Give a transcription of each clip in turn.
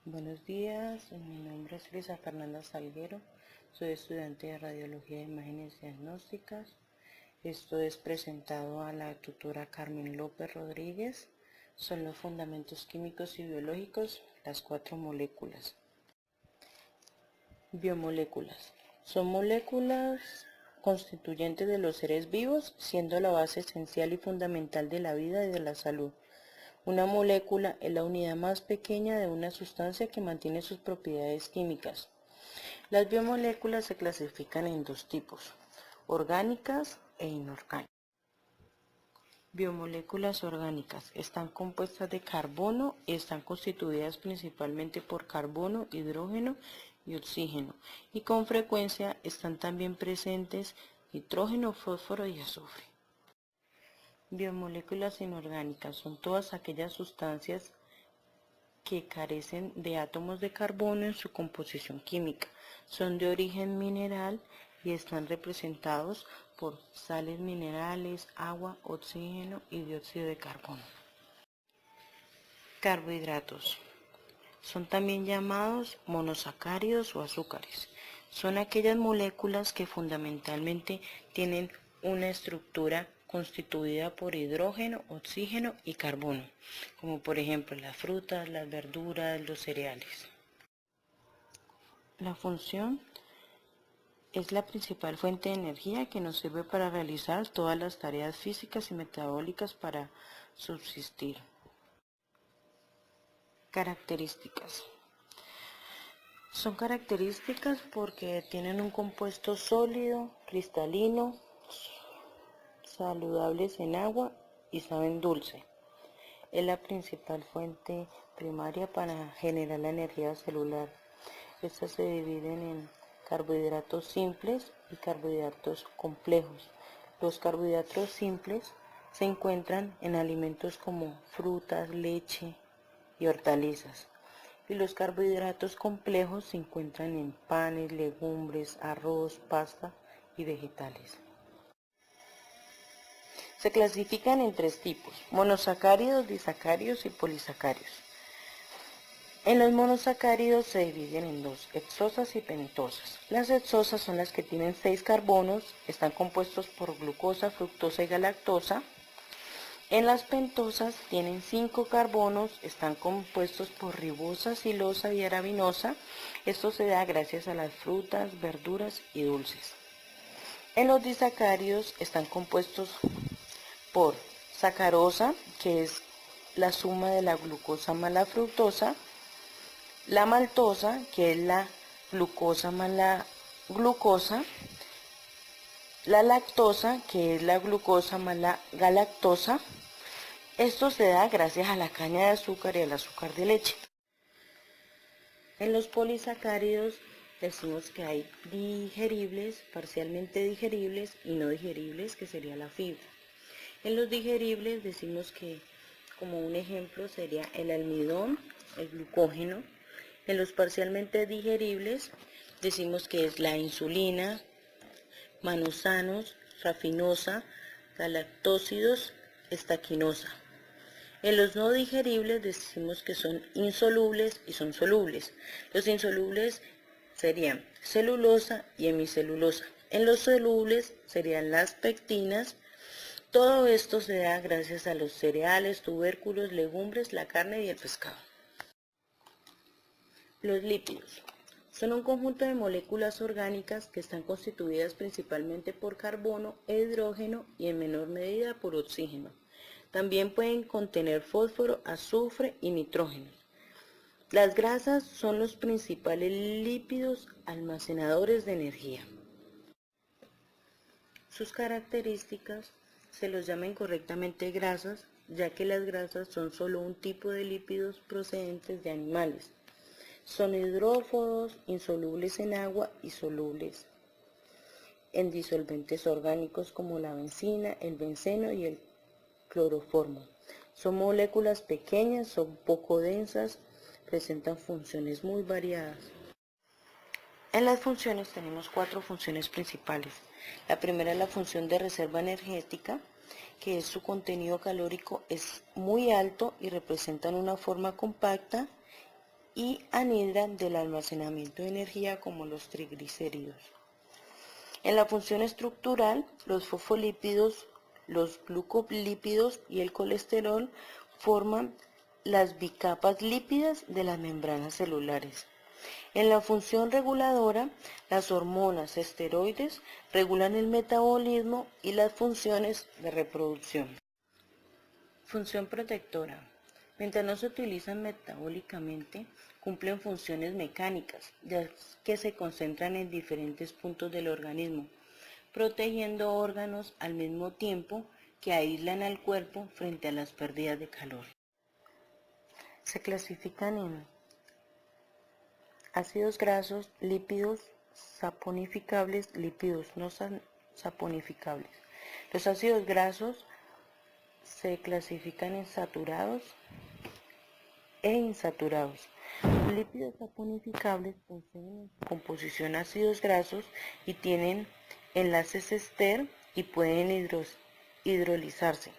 Buenos días, mi nombre es Luisa Fernanda Salguero, soy estudiante de Radiología de Imágenes Diagnósticas. Esto es presentado a la tutora Carmen López Rodríguez. Son los fundamentos químicos y biológicos, las 4 moléculas. Biomoléculas. Son moléculas constituyentes de los seres vivos, siendo la base esencial y fundamental de la vida y de la salud. Una molécula es la unidad más pequeña de una sustancia que mantiene sus propiedades químicas. Las biomoléculas se clasifican en 2 tipos, orgánicas e inorgánicas. Biomoléculas orgánicas están compuestas de carbono y están constituidas principalmente por carbono, hidrógeno y oxígeno, y con frecuencia están también presentes nitrógeno, fósforo y azufre. Biomoléculas inorgánicas son todas aquellas sustancias que carecen de átomos de carbono en su composición química. Son de origen mineral y están representados por sales minerales, agua, oxígeno y dióxido de carbono. Carbohidratos. Son también llamados monosacáridos o azúcares. Son aquellas moléculas que fundamentalmente tienen una estructura constituida por hidrógeno, oxígeno y carbono, como por ejemplo las frutas, las verduras, los cereales. La función es la principal fuente de energía que nos sirve para realizar todas las tareas físicas y metabólicas para subsistir. Características. Son características porque tienen un compuesto sólido, cristalino, saludables en agua y saben dulce. Es la principal fuente primaria para generar la energía celular. Estas se dividen en carbohidratos simples y carbohidratos complejos. Los carbohidratos simples se encuentran en alimentos como frutas, leche y hortalizas. Y los carbohidratos complejos se encuentran en panes, legumbres, arroz, pasta y vegetales. Se clasifican en 3 tipos, monosacáridos, disacáridos y polisacáridos. En los monosacáridos se dividen en 2, hexosas y pentosas. Las hexosas son las que tienen 6 carbonos, están compuestos por glucosa, fructosa y galactosa. En las pentosas tienen 5 carbonos, están compuestos por ribosa, silosa y arabinosa. Esto se da gracias a las frutas, verduras y dulces. En los disacáridos están compuestos por sacarosa, que es la suma de la glucosa más la fructosa, la maltosa, que es la glucosa más la glucosa, la lactosa, que es la glucosa más la galactosa. Esto se da gracias a la caña de azúcar y al azúcar de leche. En los polisacáridos decimos que hay digeribles, parcialmente digeribles y no digeribles, que sería la fibra. En los digeribles decimos que, como un ejemplo, sería el almidón, el glucógeno. En los parcialmente digeribles decimos que es la insulina, manosanos, rafinosa, galactósidos, estaquinosa. En los no digeribles decimos que son insolubles y son solubles. Los insolubles serían celulosa y hemicelulosa. En los solubles serían las pectinas. Todo esto se da gracias a los cereales, tubérculos, legumbres, la carne y el pescado. Los lípidos son un conjunto de moléculas orgánicas que están constituidas principalmente por carbono e hidrógeno y en menor medida por oxígeno. También pueden contener fósforo, azufre y nitrógeno. Las grasas son los principales lípidos almacenadores de energía. Sus características se los llama incorrectamente grasas, ya que las grasas son solo un tipo de lípidos procedentes de animales. Son hidrófobos, insolubles en agua y solubles en disolventes orgánicos como la benzina, el benceno y el cloroformo. Son moléculas pequeñas, son poco densas, presentan funciones muy variadas. En las funciones tenemos 4 funciones principales. La primera es la función de reserva energética, que es su contenido calórico es muy alto y representan una forma compacta y anhidra del almacenamiento de energía como los triglicéridos. En la función estructural, los fosfolípidos, los glucolípidos y el colesterol forman las bicapas lípidas de las membranas celulares. En la función reguladora, las hormonas esteroides regulan el metabolismo y las funciones de reproducción. Función protectora. Mientras no se utilizan metabólicamente, cumplen funciones mecánicas, ya que se concentran en diferentes puntos del organismo, protegiendo órganos al mismo tiempo que aíslan al cuerpo frente a las pérdidas de calor. Se clasifican en ácidos grasos, lípidos saponificables, lípidos no saponificables. Los ácidos grasos se clasifican en saturados e insaturados. Los lípidos saponificables poseen en su composición ácidos grasos y tienen enlaces ester y pueden hidrolizarse.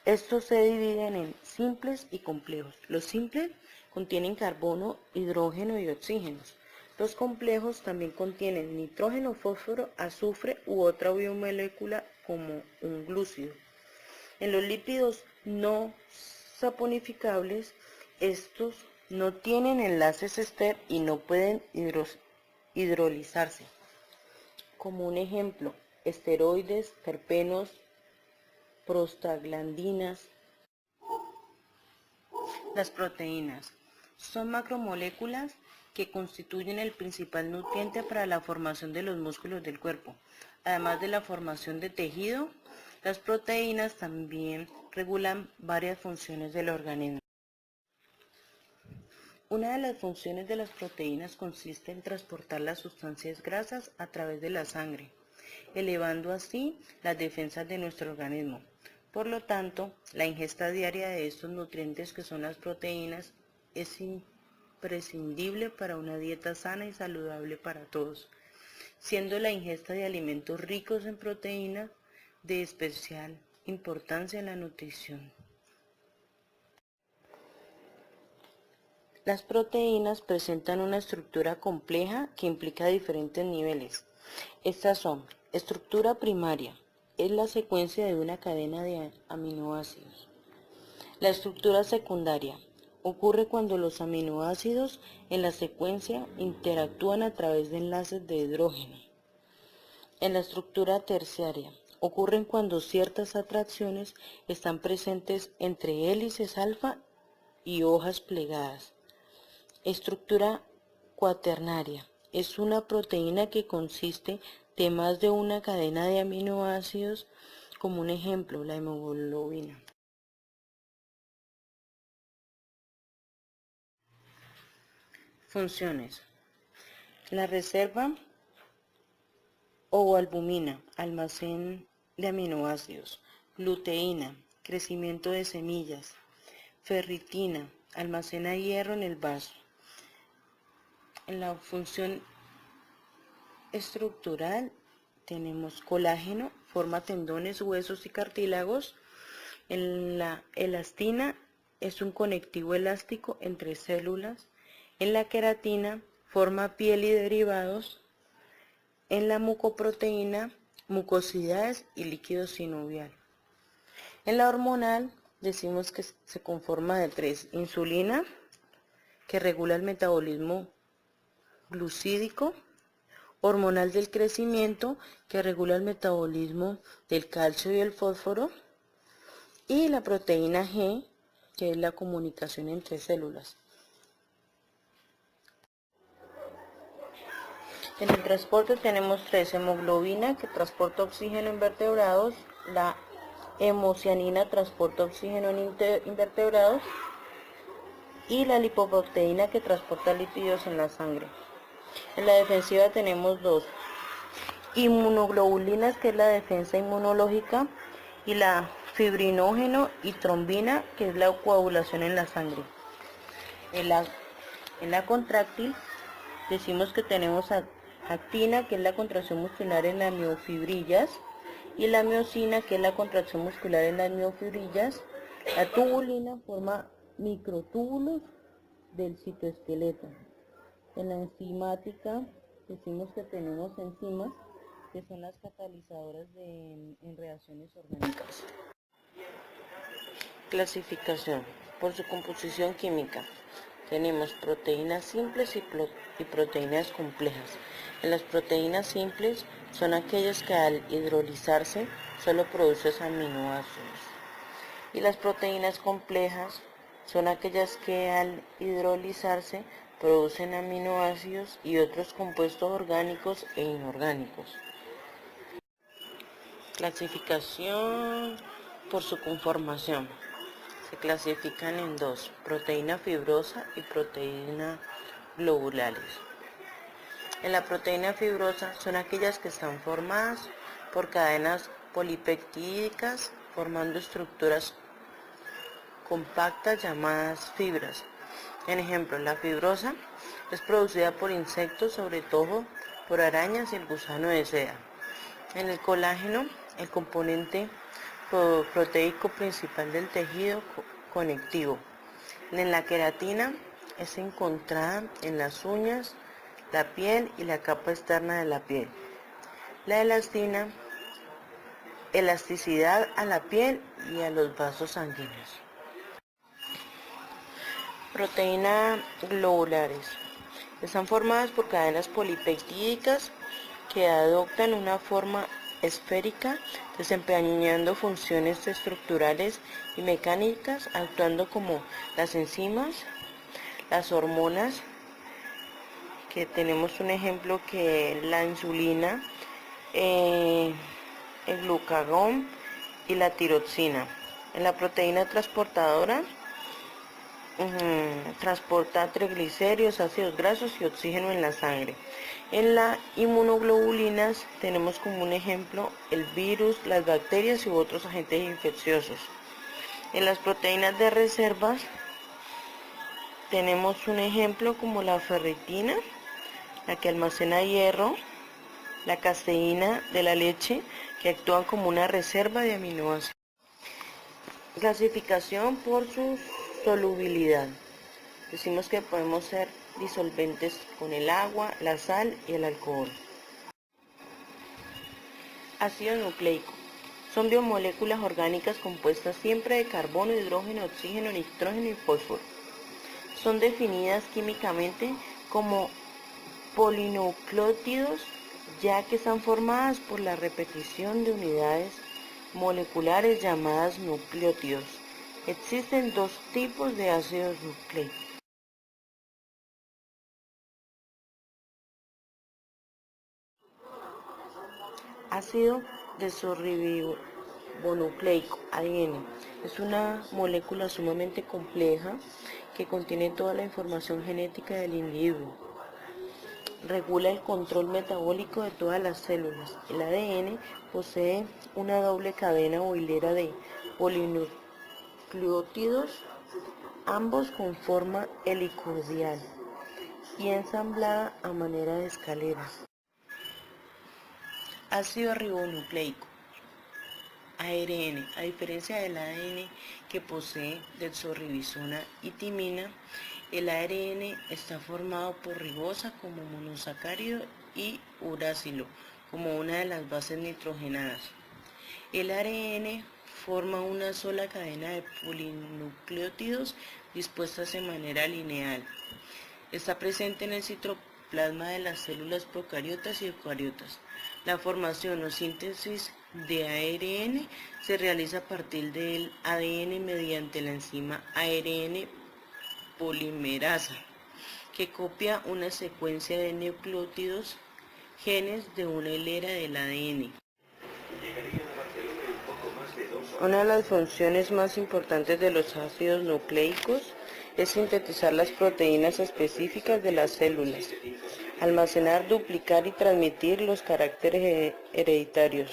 Estos se dividen en simples y complejos. Los simples contienen carbono, hidrógeno y oxígenos. Los complejos también contienen nitrógeno, fósforo, azufre u otra biomolécula como un glúcido. En los lípidos no saponificables, estos no tienen enlaces ester y no pueden hidrolizarse. Como un ejemplo, esteroides, terpenos, prostaglandinas. Las proteínas son macromoléculas que constituyen el principal nutriente para la formación de los músculos del cuerpo. Además de la formación de tejido, las proteínas también regulan varias funciones del organismo. Una de las funciones de las proteínas consiste en transportar las sustancias grasas a través de la sangre, elevando así las defensas de nuestro organismo. Por lo tanto, la ingesta diaria de estos nutrientes que son las proteínas es imprescindible para una dieta sana y saludable para todos, siendo la ingesta de alimentos ricos en proteínas de especial importancia en la nutrición. Las proteínas presentan una estructura compleja que implica diferentes niveles. Estas son: estructura primaria, es la secuencia de una cadena de aminoácidos. La estructura secundaria ocurre cuando los aminoácidos en la secuencia interactúan a través de enlaces de hidrógeno. En la estructura terciaria ocurren cuando ciertas atracciones están presentes entre hélices alfa y hojas plegadas. Estructura cuaternaria es una proteína que consiste de más de una cadena de aminoácidos, como un ejemplo, la hemoglobina. Funciones. La reserva o albumina, almacén de aminoácidos. Luteína, crecimiento de semillas. Ferritina, almacena hierro en el vaso. En la función estructural tenemos colágeno, forma tendones, huesos y cartílagos. En la elastina es un conectivo elástico entre células. En la queratina forma piel y derivados. En la mucoproteína, mucosidades y líquido sinovial. En la hormonal decimos que se conforma de 3: insulina, que regula el metabolismo glucídico; hormonal del crecimiento, que regula el metabolismo del calcio y el fósforo; y la proteína G, que es la comunicación entre células. En el transporte tenemos 3: hemoglobina, que transporta oxígeno en vertebrados; la hemocianina transporta oxígeno en invertebrados; y la lipoproteína, que transporta lípidos en la sangre. En la defensiva tenemos 2: inmunoglobulinas, que es la defensa inmunológica; y la fibrinógeno y trombina, que es la coagulación en la sangre. En la contráctil decimos que tenemos actina, que es la contracción muscular en las miofibrillas; y la miosina, que es la contracción muscular en las miofibrillas. La tubulina forma microtúbulos del citoesqueleto. En la enzimática decimos que tenemos enzimas que son las catalizadoras en reacciones orgánicas. Clasificación. Por su composición química. Tenemos proteínas simples y proteínas complejas. En las proteínas simples son aquellas que al hidrolizarse solo producen aminoácidos. Y las proteínas complejas son aquellas que al hidrolizarse producen aminoácidos y otros compuestos orgánicos e inorgánicos. Clasificación por su conformación. Se clasifican en dos, proteína fibrosa y proteína globulares. En la proteína fibrosa son aquellas que están formadas por cadenas polipeptídicas formando estructuras compactas llamadas fibras. En ejemplo, la fibrosa es producida por insectos, sobre todo por arañas y el gusano de seda. En el colágeno, el componente proteico principal del tejido conectivo. En la queratina es encontrada en las uñas, la piel y la capa externa de la piel. La elastina, elasticidad a la piel y a los vasos sanguíneos. Proteínas globulares. Están formadas por cadenas polipeptídicas que adoptan una forma esférica, desempeñando funciones estructurales y mecánicas, actuando como las enzimas, las hormonas, que tenemos un ejemplo que es la insulina, el glucagón y la tiroxina. En la proteína transportadora transporta triglicéridos, ácidos grasos y oxígeno en la sangre. En las inmunoglobulinas tenemos como un ejemplo el virus, las bacterias u otros agentes infecciosos. En las proteínas de reservas tenemos un ejemplo como la ferritina, la que almacena hierro, la caseína de la leche, que actúan como una reserva de aminoácidos. Clasificación por su solubilidad. Decimos que podemos ser disolventes con el agua, la sal y el alcohol. Ácido nucleico. Son biomoléculas orgánicas compuestas siempre de carbono, hidrógeno, oxígeno, nitrógeno y fósforo. Son definidas químicamente como polinucleótidos, ya que están formadas por la repetición de unidades moleculares llamadas nucleótidos. Existen dos tipos de ácidos nucleicos. Ácido desoxirribonucleico, ADN, es una molécula sumamente compleja que contiene toda la información genética del individuo. Regula el control metabólico de todas las células. El ADN posee una doble cadena o hilera de polinucleótidos, ambos con forma helicoidal y ensamblada a manera de escaleras. Ácido ribonucleico, ARN. A diferencia del ADN que posee desoxirribosina y timina, el ARN está formado por ribosa como monosacárido y uracilo como una de las bases nitrogenadas. El ARN forma una sola cadena de polinucleótidos dispuestas de manera lineal. Está presente en el citoplasma de las células procariotas y eucariotas. La formación o síntesis de ARN se realiza a partir del ADN mediante la enzima ARN polimerasa, que copia una secuencia de nucleótidos, genes de una hilera del ADN. Una de las funciones más importantes de los ácidos nucleicos es sintetizar las proteínas específicas de las células, almacenar, duplicar y transmitir los caracteres hereditarios.